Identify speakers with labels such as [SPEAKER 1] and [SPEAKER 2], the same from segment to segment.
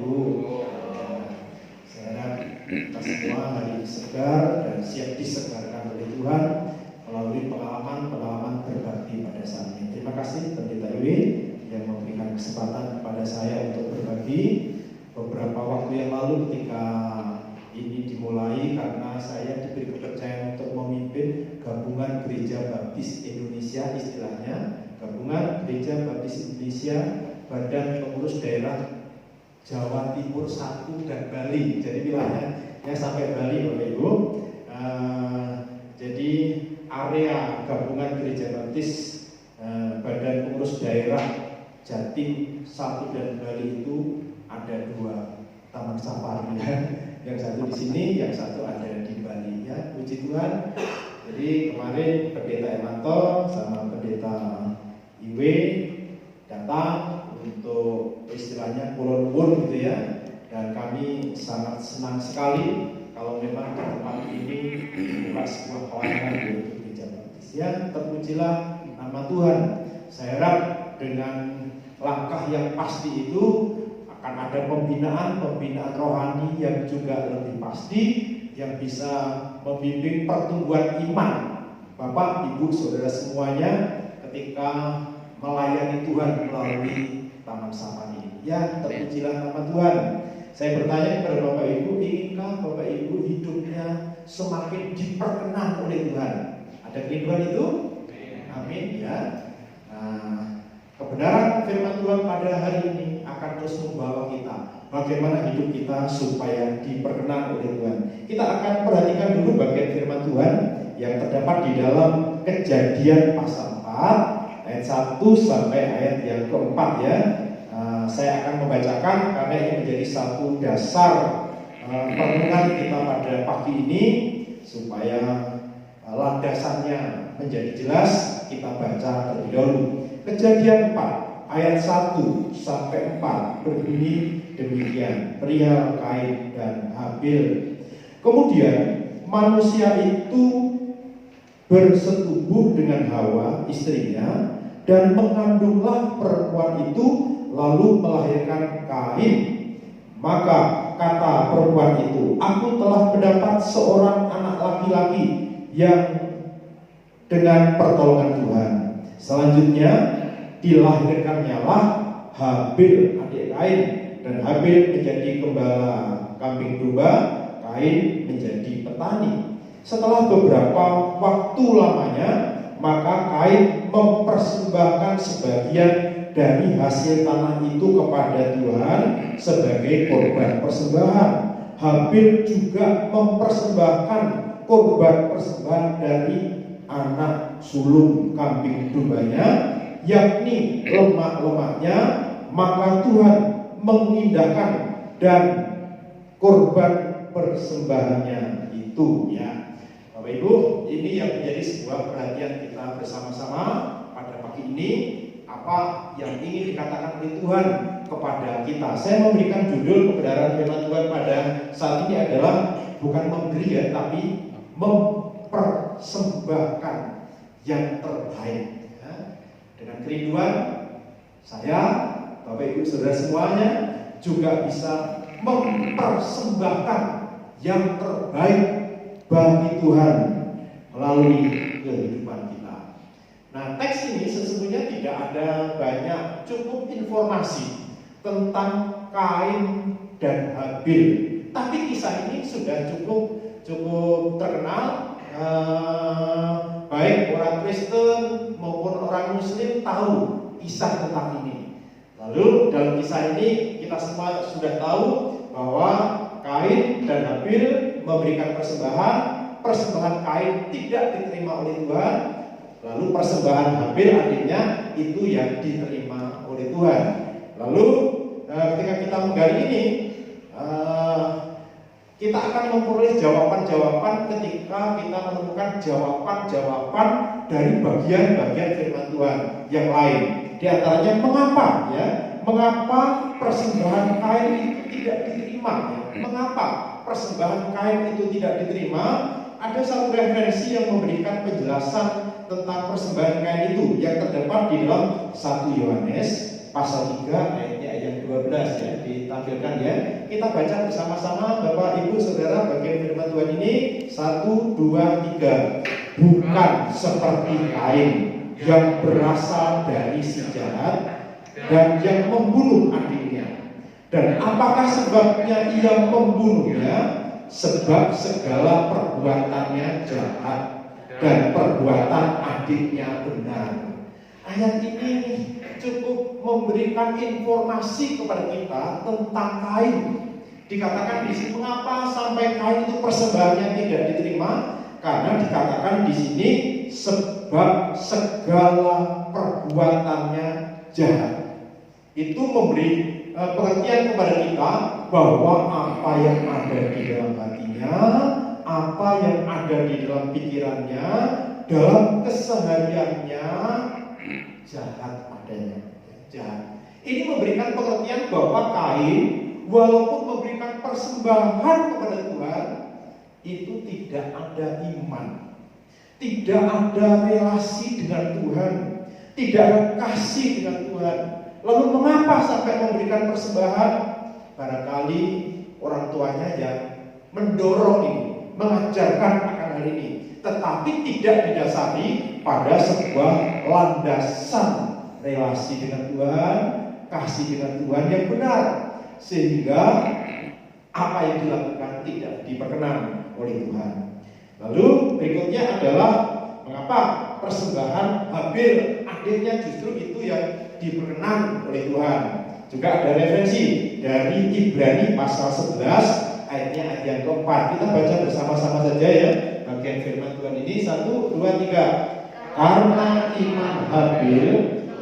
[SPEAKER 1] Ibu. Saya harap kita semua hari ini segar dan siap disegarkan oleh Tuhan melalui pengalaman-pengalaman berbagi pada saat ini. Terima kasih Pendeta Iwi yang memberikan kesempatan kepada saya untuk berbagi. Beberapa waktu yang lalu ketika ini dimulai, karena saya diberi kepercayaan untuk memimpin Gabungan Gereja Baptis Indonesia, istilahnya Gabungan Gereja Baptis Indonesia Badan Pengurus Daerah Jawa Timur 1 dan Bali. Jadi wilayahnya sampai Bali Bapak Ibu. Jadi area Gabungan Gereja Baptis Badan Pengurus Daerah Jatim 1 dan Bali itu ada 2 taman safari ya. Yang satu di sini, yang satu ada di Bali ya. Puji Tuhan. Jadi kemarin Pendeta Emanto sama Pendeta Iwe datang untuk istilahnya kulon-kulon gitu ya. Dan kami sangat senang sekali kalau memang di tempat ini buka sebuah pelayanan di Gereja Baptis ya. Terpujilah nama Tuhan. Saya harap dengan langkah yang pasti itu akan ada pembinaan rohani yang juga lebih pasti, yang bisa membimbing pertumbuhan iman Bapak, Ibu, Saudara semuanya ketika melayani Tuhan melalui Taman Safari ini. Ya, terpujilah nama Tuhan. Saya bertanya kepada Bapak Ibu, inginkah Bapak Ibu hidupnya semakin diperkenan oleh Tuhan? Ada kerinduan itu? Amin ya. Nah, kebenaran firman Tuhan pada hari ini akan terus membawa kita bagaimana hidup kita supaya diperkenan oleh Tuhan. Kita akan perhatikan dulu bagian firman Tuhan yang terdapat di dalam Kejadian pasal 4 ayat 1 sampai ayat yang keempat ya. Saya akan membacakan karena ini menjadi satu dasar perenungan kita pada pagi ini supaya landasannya menjadi jelas. Kita baca terlebih dahulu. Kejadian 4 ayat 1 sampai 4 berbunyi demikian, perihal Kain dan Habil. Kemudian manusia itu bersetubuh dengan Hawa istrinya, dan mengandunglah perempuan itu, lalu melahirkan Kain. Maka kata perempuan itu, aku telah mendapat seorang anak laki-laki yang dengan pertolongan Tuhan. Selanjutnya dilahirkannya lah Habil adik Kain, dan Habil menjadi gembala kambing domba, Kain menjadi petani. Setelah beberapa waktu lamanya, maka Kain mempersembahkan sebagian dari hasil tanah itu kepada Tuhan sebagai korban persembahan. Habil juga mempersembahkan korban persembahan dari anak sulung kambing dombanya, yakni lemak-lemaknya. Maka Tuhan mengindahkan dan korban persembahannya itu ya. Bapak Ibu, ini yang menjadi sebuah perhatian kita bersama-sama pada pagi ini. Apa yang ingin dikatakan oleh Tuhan kepada kita? Saya memberikan judul kebenaran firman Tuhan pada saat ini adalah bukan memberi ya, tapi mempersembahkan yang terbaik ya. Dengan kerinduan saya, Bapak Ibu Saudara semuanya juga bisa mempersembahkan yang terbaik bagi Tuhan melalui kehidupan kita. Nah, teks ini sesungguhnya tidak ada banyak, cukup informasi tentang Kain dan Habil. Tapi kisah ini sudah cukup terkenal. Baik orang Kristen maupun orang Muslim tahu kisah tentang ini. Lalu dalam kisah ini kita semua sudah tahu bahwa Kain dan Habil memberikan persembahan. Persembahan Kain tidak diterima oleh Tuhan, lalu persembahan Habil adiknya itu yang diterima oleh Tuhan. Lalu ketika kita menggali ini, kita akan memperoleh jawaban-jawaban ketika kita menemukan jawaban-jawaban dari bagian-bagian firman Tuhan yang lain. Di antaranya mengapa persembahan Kain itu tidak diterima ya? Mengapa persembahan Kain itu tidak diterima? Ada satu referensi yang memberikan penjelasan tentang persembahan Kain itu yang terdapat di dalam 1 Yohanes pasal 3 ayatnya yang 12 ya, ditampilkan ya. Kita baca bersama-sama Bapak Ibu Saudara bagian firman Tuhan ini 1, 2, 3. Bukan seperti Kain yang berasal dari si jahat dan yang membunuh adiknya. Dan apakah sebabnya ia membunuhnya? Sebab segala perbuatannya jahat dan perbuatan adiknya benar. Ayat ini cukup memberikan informasi kepada kita tentang Kain. Dikatakan di sini mengapa sampai Kain itu persembahannya tidak diterima? Karena dikatakan di sini sebab segala perbuatannya jahat. Itu memberi pengertian kepada kita bahwa apa yang ada di dalam hatinya, apa yang ada di dalam pikirannya, dalam kesehariannya jahat adanya, jahat. Ini memberikan pengertian bahwa Kain walaupun memberikan persembahan kepada Tuhan, itu tidak ada iman, tidak ada relasi dengan Tuhan, tidak ada kasih dengan Tuhan. Lalu mengapa sampai memberikan persembahan? Barangkali orang tuanya yang mendorong ini, mengajarkan akan hal ini, tetapi tidak didasari pada sebuah landasan relasi dengan Tuhan, kasih dengan Tuhan yang benar, sehingga apa yang dilakukan tidak diperkenan oleh Tuhan. Lalu berikutnya adalah mengapa persembahan Habil adiknya justru itu yang diperkenan oleh Tuhan. Juga ada referensi dari Ibrani pasal 11 ayat yang keempat. Kita baca bersama-sama saja ya bagian firman Tuhan ini. 1, 2, 3. Karena iman Habil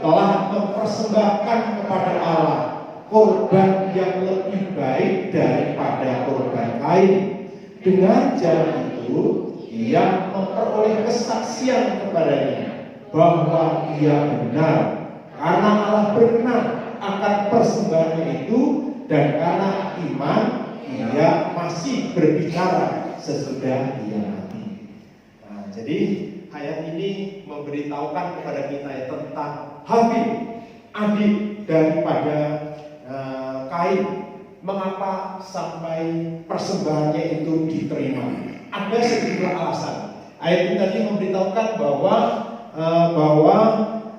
[SPEAKER 1] telah mempersembahkan kepada Allah korban yang lebih baik daripada korban Kain. Dengan jalan itu ia memperoleh kesaksian kepadanya bahwa ia benar, karena Allah berkenan akan persembahannya itu, dan karena iman ia masih berbicara sesudah ia mati. Nah, jadi ayat ini memberitahukan kepada kita ya, tentang Habil, adik daripada Kain. Mengapa sampai persembahannya itu diterima? Ada sejumlah alasan. Ayat ini tadi memberitahukan bahwa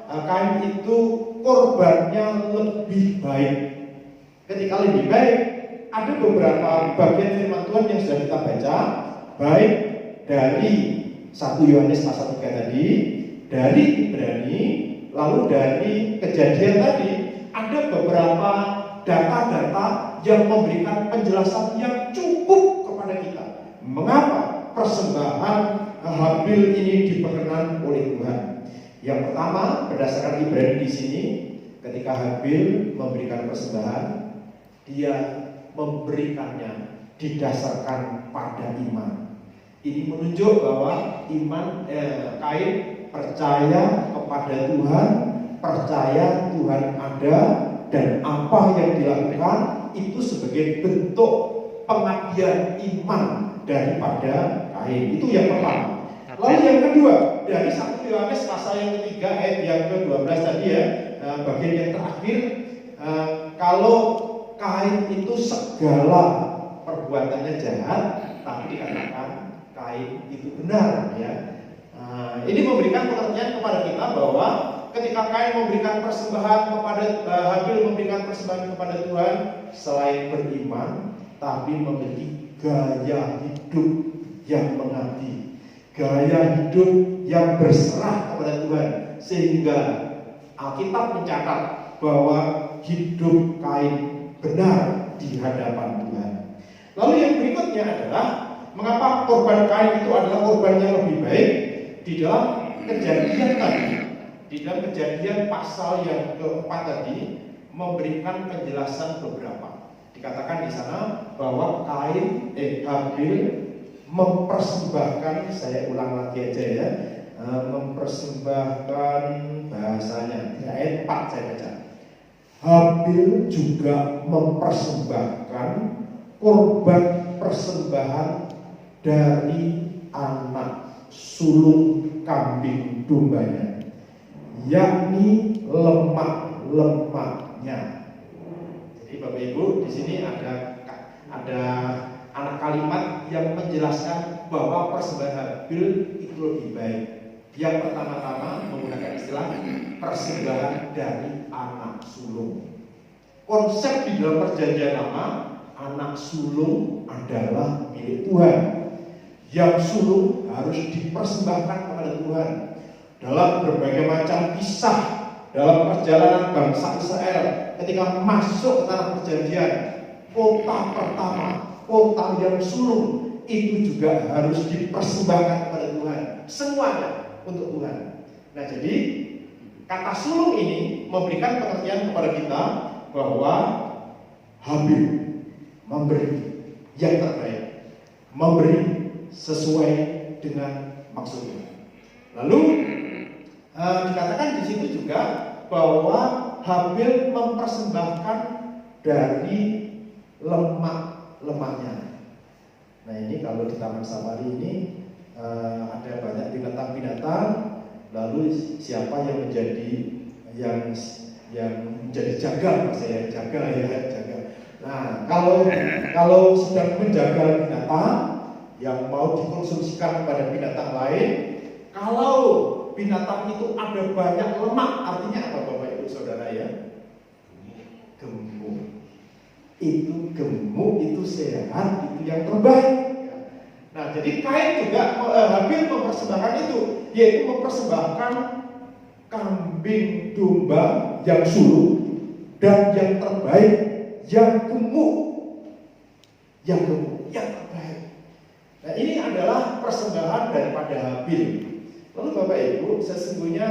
[SPEAKER 1] Kain itu korbannya lebih baik. Ketika lebih baik, ada beberapa bagian firman Tuhan yang sudah kita baca, baik dari 1 Yohanes pasal 3 tadi, dari Ibrani, lalu dari Kejadian tadi. Ada beberapa data-data yang memberikan penjelasan yang cukup kepada kita. Mengapa persembahan Habil ini diperkenan oleh Tuhan? Yang pertama, berdasarkan Ibrani di sini, ketika Habil memberikan persembahan, dia memberikannya didasarkan pada iman. Ini menunjuk bahwa Kain percaya kepada Tuhan, percaya Tuhan ada, dan apa yang dilakukan itu sebagai bentuk pengabdian iman daripada Kain. Itu yang pertama. Lalu yang kedua, dari 1 Yohanes pasal yang ketiga ayat yang ke-12 tadi ya, bagian yang terakhir, kalau Kain itu segala perbuatannya jahat, tapi dikatakan Kain itu benar ya. Ini memberikan pengertian kepada kita bahwa ketika Kain memberikan persembahan kepada Habil memberikan persembahan kepada Tuhan, selain beriman, tapi memiliki gaya hidup yang mengabdi, gaya hidup yang berserah kepada Tuhan, sehingga Alkitab mencatat bahwa hidup Kain benar di hadapan Tuhan. Lalu yang berikutnya adalah mengapa korban Kain itu adalah korban yang lebih baik. Di dalam Kejadian tadi, di dalam Kejadian pasal yang keempat tadi memberikan penjelasan beberapa. Dikatakan di sana bahwa Habil mempersembahkan, saya ulang lagi aja ya, mempersembahkan bahasanya ayat 4 saya baca. Habil juga mempersembahkan korban persembahan dari anak sulung kambing dombanya, yakni lemak-lemaknya. Bapak Ibu, di sini ada anak kalimat yang menjelaskan bahwa persembahan Habil itu lebih baik. Yang pertama-tama menggunakan istilah persembahan dari anak sulung. Konsep di dalam perjanjian lama, anak sulung adalah milik Tuhan. Yang sulung harus dipersembahkan kepada Tuhan. Dalam berbagai macam kisah dalam perjalanan bangsa Israel ketika masuk ke tanah perjanjian, kota pertama, kota yang sulung itu juga harus dipersembahkan kepada Tuhan. Semuanya untuk Tuhan. Nah, jadi kata sulung ini memberikan pengertian kepada kita bahwa Habil memberi yang terbaik, memberi sesuai dengan maksudnya. Lalu dikatakan di situ juga bahwa Habil mempersembahkan dari lemak-lemaknya. Nah, ini kalau di Taman Safari ini ada banyak binatang-binatang. Lalu siapa yang menjadi yang menjadi jagal, saya jagal. Nah, kalau sedang menjaga binatang yang mau dikonsumsikan kepada binatang lain, kalau binatang itu ada banyak lemak, artinya apa Bapak Ibu Saudara ya? Gemuk. Itu gemuk, itu sehat, itu yang terbaik. Nah, jadi Kain juga Habil mempersembahkan itu, yaitu mempersembahkan kambing domba yang sulung dan yang terbaik, yang gemuk, yang terbaik. Nah, ini adalah persembahan daripada Habil. Lalu Bapak Ibu, sesungguhnya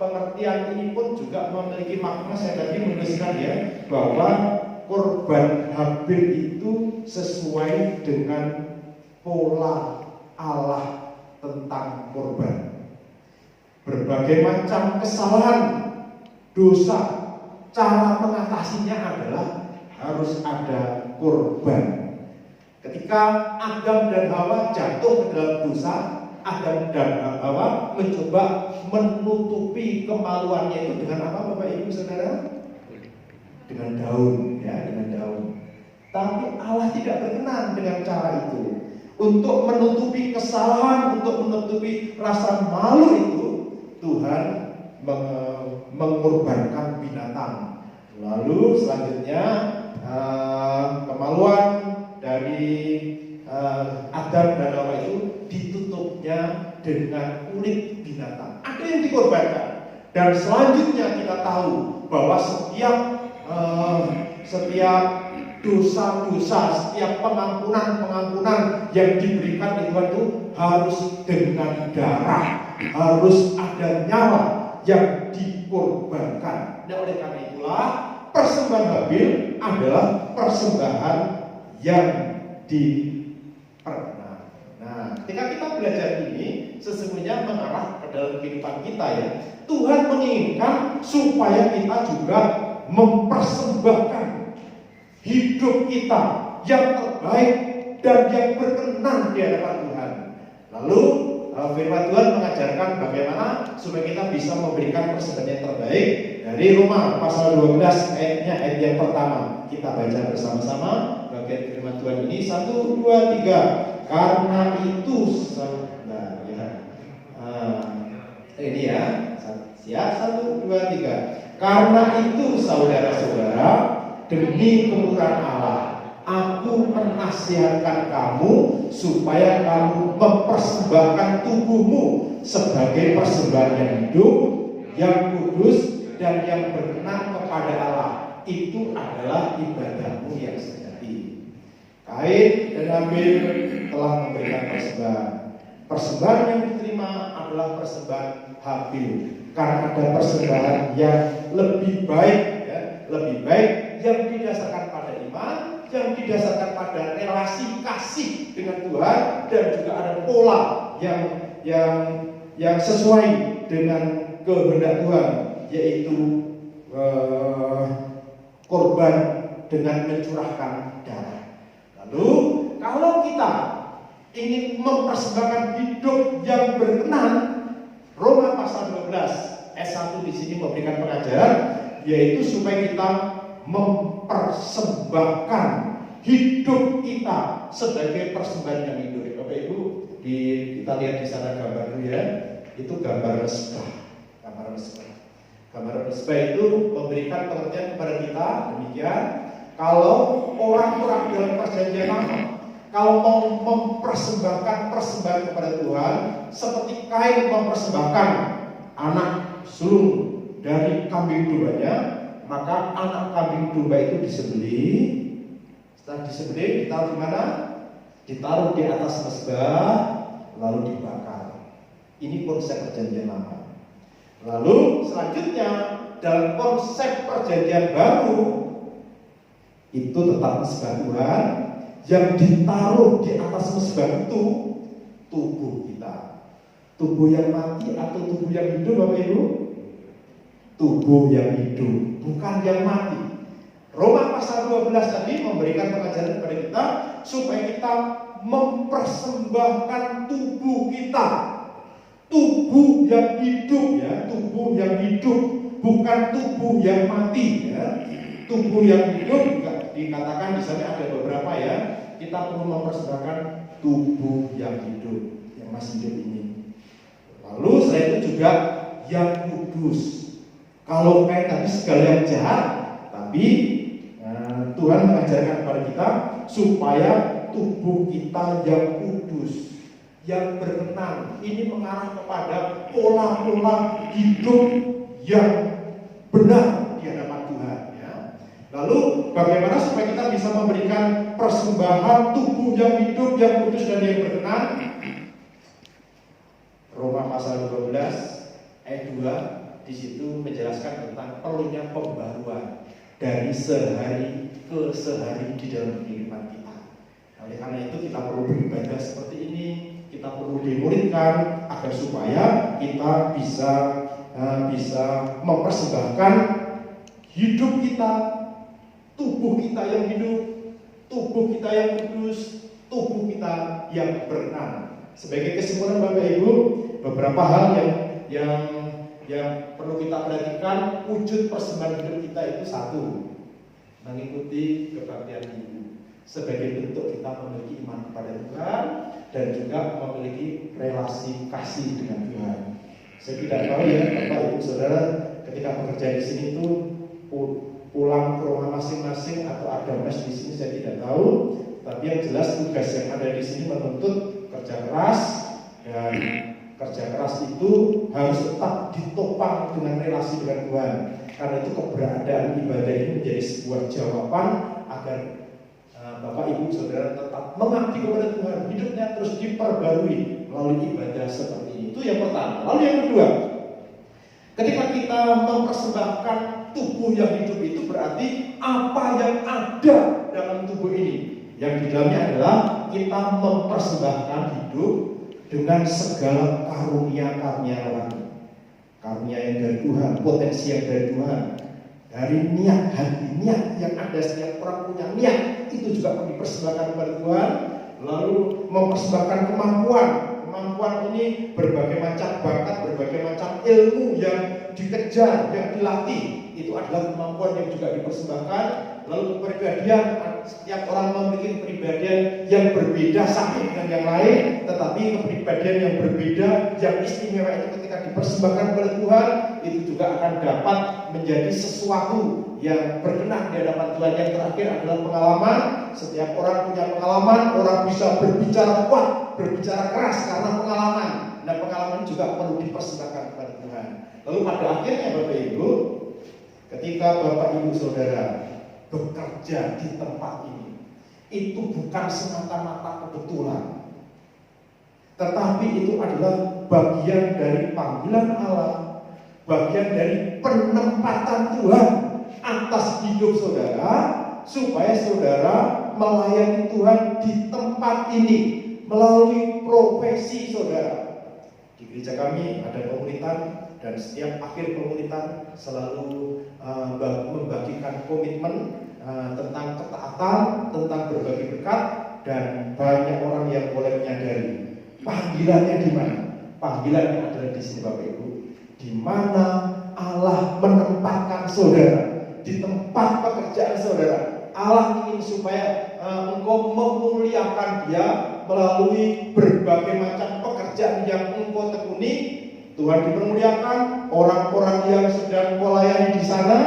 [SPEAKER 1] pengertian ini pun juga memiliki makna. Saya tadi menuliskan ya, bahwa korban Habil itu sesuai dengan pola Allah tentang korban. Berbagai macam kesalahan, dosa, cara mengatasinya adalah harus ada korban. Ketika Adam dan Hawa jatuh ke dalam dosa, Adam dan Hawa mencoba menutupi kemaluannya itu dengan apa Bapak Ibu Saudara? Dengan daun, ya, dengan daun. Tapi Allah tidak berkenan dengan cara itu. Untuk menutupi kesalahan, untuk menutupi rasa malu itu, Tuhan mengorbankan binatang. Lalu selanjutnya kemaluan dari Adam dan Hawa itu ditutupnya dengan kulit binatang. Ada yang dikorbankan. Dan selanjutnya kita tahu bahwa setiap dosa-dosa, setiap pengampunan yang diberikan di Tuhan itu harus dengan darah, harus ada nyawa yang dikorbankan. Nah, oleh karena itulah persembahan Habil adalah persembahan yang diperkenan. Nah, ketika kita belajar ini sesungguhnya mengarah ke dalam kehidupan kita ya. Tuhan menginginkan supaya kita juga mempersembahkan hidup kita yang terbaik dan yang berkenan di hadapan Tuhan. Lalu firman Tuhan mengajarkan bagaimana supaya kita bisa memberikan persembahan yang terbaik. Dari Roma pasal 12 ayat yang pertama kita baca bersama-sama bagian firman Tuhan ini. 1, 2, 3. Karena itu ini ya. Ya, 1, 2, 3. Karena itu saudara-saudara, demi kemurahan Allah, aku menasihatkan kamu supaya kamu mempersembahkan tubuhmu sebagai persembahan yang hidup, yang kudus, dan yang berkenan kepada Allah. Itu adalah ibadahmu yang sejati. Kain dan Habil telah memberikan persembahan. Persembahan yang diterima adalah persembahan Habil, karena ada persembahan yang lebih baik, ya, lebih baik yang didasarkan pada iman, yang didasarkan pada relasi kasih dengan Tuhan, dan juga ada pola yang sesuai dengan kehendak Tuhan, yaitu korban dengan mencurahkan darah. Lalu kalau kita ingin mempersembahkan hidup yang berkenan, Roma pasal 12 ayat 1 di sini memberikan pengajaran, yaitu supaya kita mempersembahkan hidup kita sebagai persembahan yang hidup. Bapak Ibu, kita lihat di sana gambar dulu ya. Itu gambar mesbah. Gambar mesbah itu memberikan pengertian kepada kita demikian. Kalau orang-orang dalam perjanjian lama, kalau mau mempersembahkan persembahan kepada Tuhan, seperti Kain mempersembahkan anak sulung dari kambing dombanya, maka anak kambing domba itu disembelih. Setelah disembelih, ditaruh di mana? Ditaruh di atas mesbah, lalu dibakar. Ini konsep perjanjian lama. Lalu selanjutnya dalam konsep perjanjian baru, itu tetap mesbah Tuhan. Yang ditaruh di atas mesbah itu tubuh kita. Tubuh yang mati atau tubuh yang hidup, Bapak Ibu? Tubuh yang hidup, bukan yang mati. Roma pasal 12 tadi memberikan pengajaran kepada kita supaya kita mempersembahkan tubuh kita. Tubuh yang hidup ya, tubuh yang hidup, bukan tubuh yang mati ya. Tubuh yang hidup dikatakan di sana ada beberapa ya. Kita perlu mempersembahkan tubuh yang hidup, yang masih hidup ini. Lalu selain itu juga yang kudus. Kalau kayak tadi segala yang jahat, tapi Tuhan mengajarkan kepada kita supaya tubuh kita yang kudus, yang berkenan. Ini mengarah kepada pola-pola hidup yang benar di hadapan Tuhan. Ya. Lalu bagaimana supaya kita bisa memberikan persembahan tubuh yang hidup, yang kudus dan yang berkenan? Roma pasal 12 ayat 2 di situ menjelaskan tentang perlunya pembaruan dari sehari ke sehari di dalam kehidupan kita. Oleh karena itu kita perlu beribadah seperti ini, kita perlu dimuridkan agar supaya kita bisa mempersembahkan hidup kita, tubuh kita yang hidup, tubuh kita yang kudus, tubuh kita yang berkenan. Sebagai kesimpulan Bapak Ibu, beberapa hal yang perlu kita perhatikan. Wujud persembahan hidup kita itu satu, mengikuti kebaktian ibu sebagai bentuk kita memiliki iman kepada Tuhan dan juga memiliki relasi kasih dengan Tuhan. Saya tidak tahu ya Bapak Ibu Saudara ketika bekerja di sini itu pulang ke rumah masing-masing atau ada mes di sini, saya tidak tahu. Tapi yang jelas tugas yang ada di sini menuntut kerja keras, dan kerja keras itu harus tetap ditopang dengan relasi dengan Tuhan. Karena itu keberadaan ibadah ini menjadi sebuah jawaban agar Bapak Ibu Saudara tetap mengabdi kepada Tuhan, hidupnya terus diperbarui melalui ibadah seperti ini. Itu yang pertama. Lalu yang kedua, ketika kita mempersembahkan tubuh yang hidup itu berarti apa yang ada dalam tubuh ini. Yang di dalamnya adalah kita mempersembahkan hidup dengan segala karunia-karunia rohani. Karunia yang dari Tuhan, potensi yang dari Tuhan, dari niat hati, niat yang ada setiap orang punya niat, itu juga kami persembahkan kepada Tuhan. Lalu mempersembahkan kemampuan ini berbagai macam bakat, berbagai macam ilmu yang dikejar, yang dilatih, itu adalah kemampuan yang juga dipersembahkan. Lalu kepribadian, setiap orang memiliki kepribadian yang berbeda satu dengan yang lain, tetapi kepribadian yang berbeda, yang istimewa itu ketika dipersembahkan kepada Tuhan, itu juga akan dapat menjadi sesuatu yang berkenan di hadapan Tuhan. Yang terakhir adalah pengalaman. Setiap orang punya pengalaman, orang bisa berbicara kuat, berbicara keras karena pengalaman. Nah, pengalaman juga perlu dipersembahkan kepada Tuhan. Lalu pada akhirnya Bapak Ibu, ketika Bapak Ibu Saudara bekerja di tempat ini, itu bukan semata-mata kebetulan, tetapi itu adalah bagian dari panggilan Allah, bagian dari penempatan Tuhan atas hidup saudara, supaya saudara melayani Tuhan di tempat ini melalui profesi saudara. Di gereja kami ada pemuritan, dan setiap akhir pemuritan selalu membagikan komitmen tentang ketaatan, tentang berbagi berkat, dan banyak orang yang boleh menyadari panggilannya di mana. Panggilannya adalah di sini Bapak Ibu, di mana Allah menempatkan saudara, di tempat pekerjaan saudara, supaya engkau memuliakan dia melalui berbagai macam pekerjaan yang engkau tekuni. Tuhan dipermuliakan, orang-orang yang sedang melayani di sana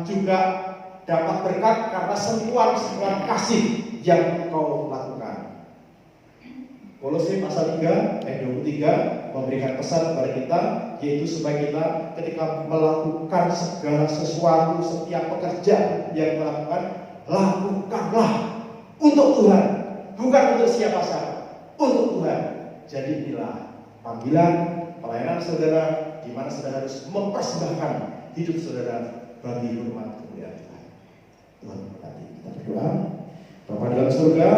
[SPEAKER 1] juga dapat berkat karena sentuhan-sentuhan kasih yang engkau lakukan. Kolose pasal 3 ayat 23 memberikan pesan kepada kita, yaitu supaya kita ketika melakukan segala sesuatu, setiap pekerjaan yang melakukan, lakukanlah untuk Tuhan, bukan untuk siapa saja, untuk Tuhan. Jadi inilah panggilan pelayanan saudara, di mana saudara harus mempersembahkan hidup saudara bagi hormat kemuliaan Tuhan. Tuhan memberkati. Kita berdoa. Bapa dalam surga,